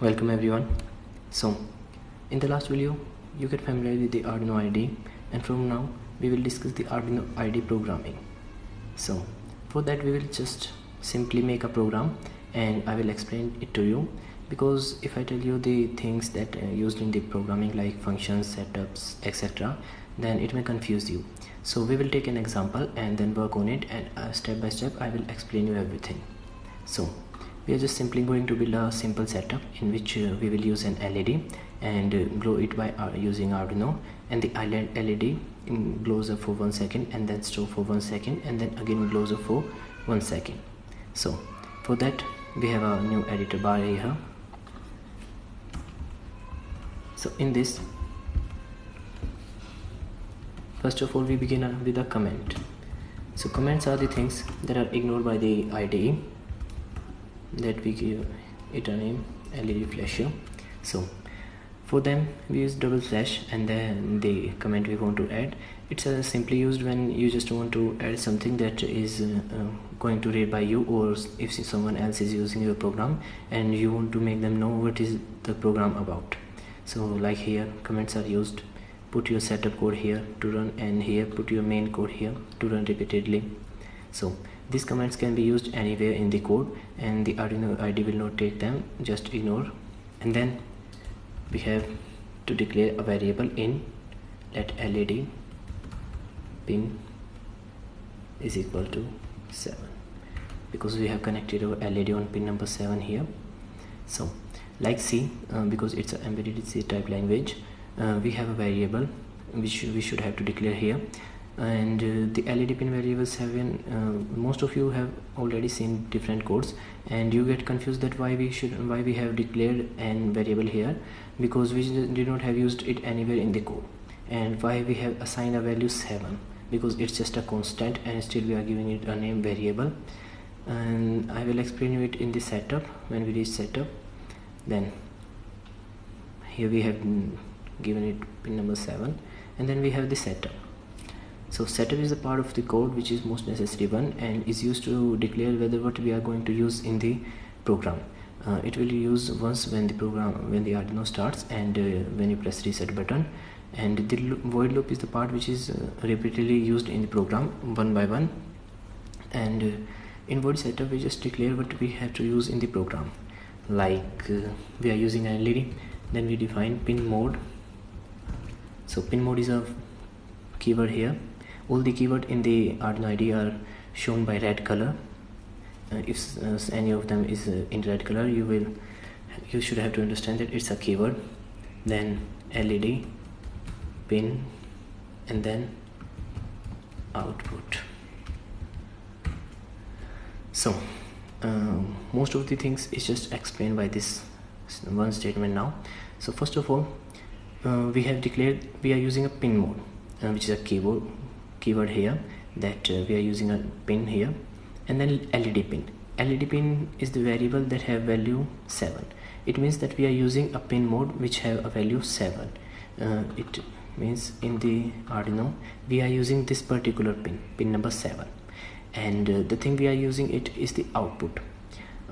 Welcome everyone. So in the last video you get familiar with the Arduino IDE, and from now we will discuss the Arduino IDE programming. So for that we will just simply make a program and I will explain it to you, because if I tell you the things that are used in the programming like functions, setups, etc., then it may confuse you. So we will take an example and then work on it, and step by step I will explain you everything. So we are just simply going to build a simple setup in which we will use an LED and glow it by using Arduino, and the LED glows up for 1 second and then stop for 1 second and then again glows up for 1 second. So for that we have a new editor bar here. So in this, first of all we begin with a comment. So comments are the things that are ignored by the IDE, that we give it a name LED flasher. So for them we use double slash, and then the comment we want to add, it's simply used when you just want to add something that is going to read by you, or if someone else is using your program and you want to make them know what is the program about. So like here comments are used: put your setup code here to run, and here put your main code here to run repeatedly. So these commands can be used anywhere in the code and the Arduino IDE will not take them, just ignore. And then we have to declare a variable in let LED pin is equal to 7, because we have connected our LED on pin number 7 here. So like C, because it's an embedded C type language, we have a variable which we should have to declare here, and the LED pin variables have been most of you have already seen different codes and you get confused that why we have declared an variable here, because we did not have used it anywhere in the code, and why we have assigned a value 7, because it's just a constant and still we are giving it a name variable. And I will explain you it in the setup when we reach setup. Then here we have given it pin number 7, and then we have the setup. So setup is a part of the code which is most necessary one and is used to declare whether what we are going to use in the program. It will use once when the Arduino starts and when you press reset button, and the void loop is the part which is repeatedly used in the program one by one. And in void setup we just declare what we have to use in the program, like we are using an LED, then we define pin mode. So pin mode is a keyword here. All the keyword in the Arduino IDE are shown by red color. If any of them is in red color, you should have to understand that it's a keyword. Then LED pin and then output. So most of the things is just explained by this one statement now. So first of all, we have declared we are using a pin mode, which is a keyword here, that we are using a pin here, and then LED pin. LED pin is the variable that have value 7. It means that we are using a pin mode which have a value 7. It means in the Arduino we are using this particular pin number 7, and the thing we are using it is the output,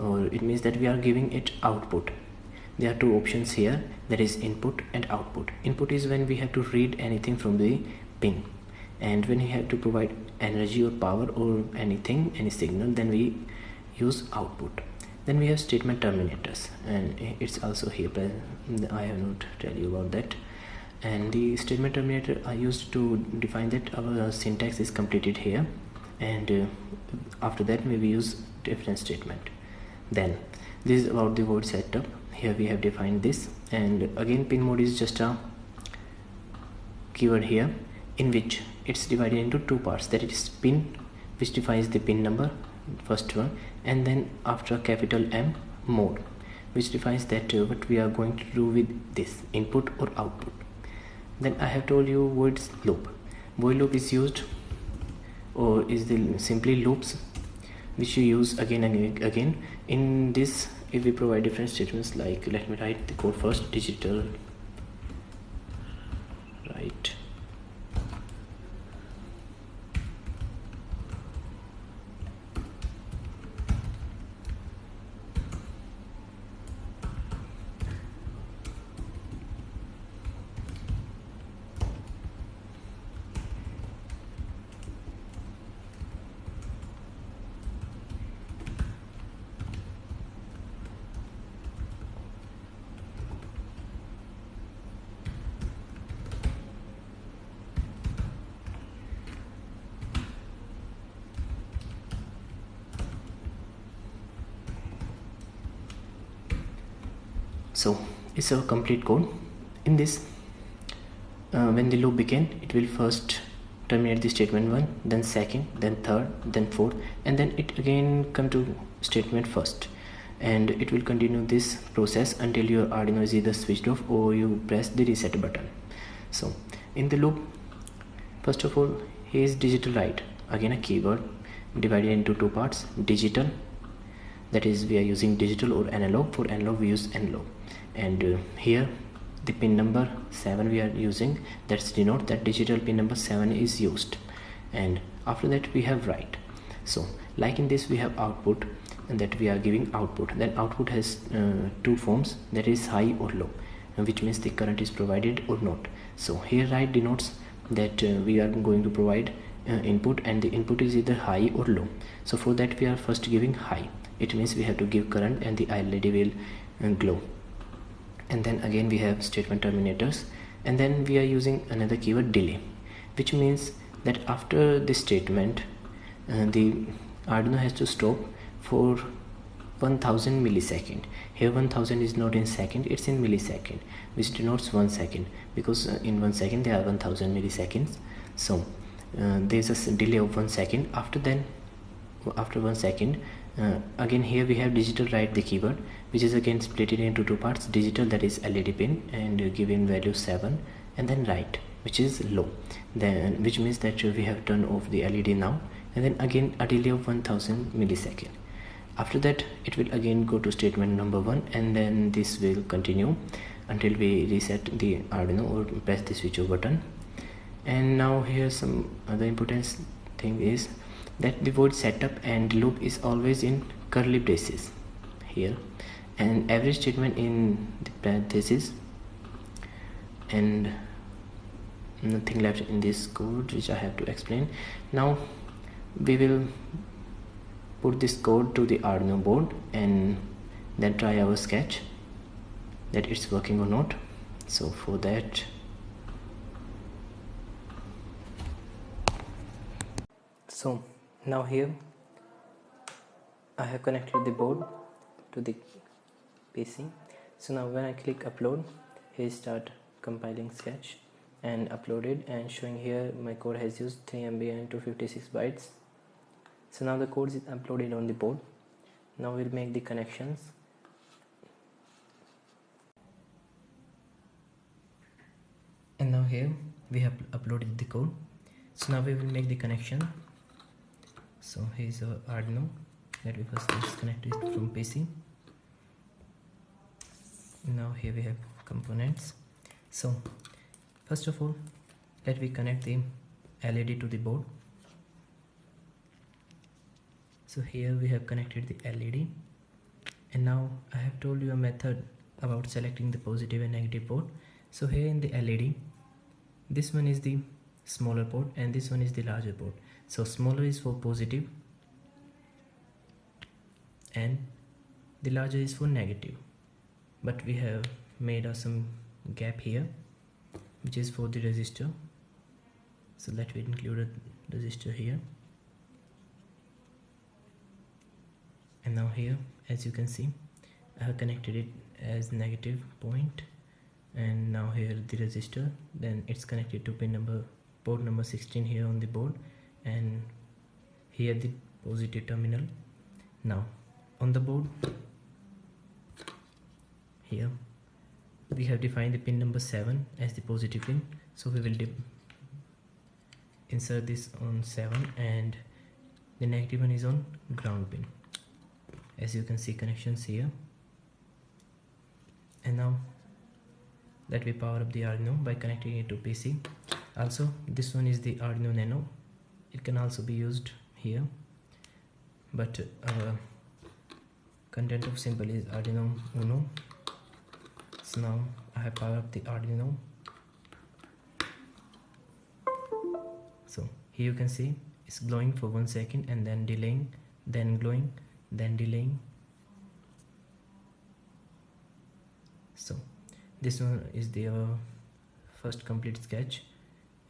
or it means that we are giving it output. There are two options here, that is input and output. Input is when we have to read anything from the pin, and when we have to provide energy or power or anything, any signal, then we use output. Then we have statement terminators, and it's also here, but I have not tell you about that. And the statement terminator are used to define that our syntax is completed here, and after that we will use different statement. Then this is about the void setup. Here we have defined this, and again pin mode is just a keyword here in which it's divided into two parts, that it is pin, which defines the pin number, first one, and then after capital M, mode, which defines that what we are going to do with this input or output. Then I have told you void loop. Void loop is used, or is the simply loops which you use again and again. In this, if we provide different statements, like let me write the code first: digital write So it's a complete code. In this, when the loop begin, it will first terminate the statement 1, then second, then third, then fourth, and then it again come to statement first, and it will continue this process until your Arduino is either switched off or you press the reset button. So in the loop, first of all, here is digital write, again a keyword divided into two parts. Digital, that is we are using digital or analog. For analog we use analog, and here the pin number 7 we are using, that's denote that digital pin number 7 is used. And after that we have write. So like in this we have output, and that we are giving output. Then output has two forms, that is high or low, which means the current is provided or not. So here write denotes that we are going to provide input, and the input is either high or low. So for that we are first giving high, it means we have to give current and the LED will glow. And then again we have statement terminators, and then we are using another keyword delay, which means that after this statement the Arduino has to stop for 1000 millisecond. Here 1000 is not in second, it's in millisecond, which denotes 1 second, because in 1 second there are 1000 milliseconds. So there's a delay of 1 second. After 1 second, again here we have digital write, the keyword, which is again split it into two parts. Digital, that is LED pin, and given value 7, and then write, which is low, then which means that we have turned off the LED now, and then again a delay of 1000 millisecond. After that it will again go to statement number 1, and then this will continue until we reset the Arduino or press the switch off button. And now here some other important thing is that the void setup and loop is always in curly braces here, and average statement in the parentheses, and nothing left in this code which I have to explain. Now we will put this code to the Arduino board and then try our sketch that it's working or not. So for that, so now here I have connected the board to the PC. So now when I click upload, here start compiling sketch and uploaded, and showing here my code has used 3 MB and 256 bytes. So now the code is uploaded on the board. Now we'll make the connections. And now here we have uploaded the code. So now we will make the connection. So here's our Arduino that we first disconnected from PC. Now here we have components. So first of all, let me connect the LED to the board. So here we have connected the LED, and now I have told you a method about selecting the positive and negative port. So here in the LED, this one is the smaller port and this one is the larger port. So smaller is for positive and the larger is for negative, but we have made some gap here which is for the resistor. So let me include a resistor here. And now here, as you can see, I have connected it as negative point, and now here the resistor, then it's connected to port number 16 here on the board, and here the positive terminal. Now on the board here we have defined the pin number 7 as the positive pin, so we will insert this on 7, and the negative one is on ground pin. As you can see, connections here. And now let me power up the Arduino by connecting it to PC. Also, this one is the Arduino Nano. It can also be used here, but content of simple is Arduino Uno. So now I have powered up the Arduino. So here you can see it's glowing for 1 second and then delaying, then glowing, then delaying. So this one is the first complete sketch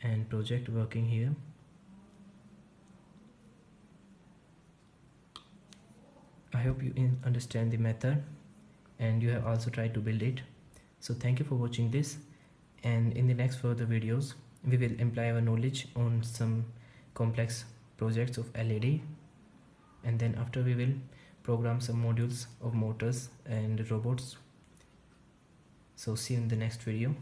and project working here. I hope you understand the method, and you have also tried to build it. So thank you for watching this, and in the next further videos we will apply our knowledge on some complex projects of LED, and then after we will program some modules of motors and robots. So see you in the next video.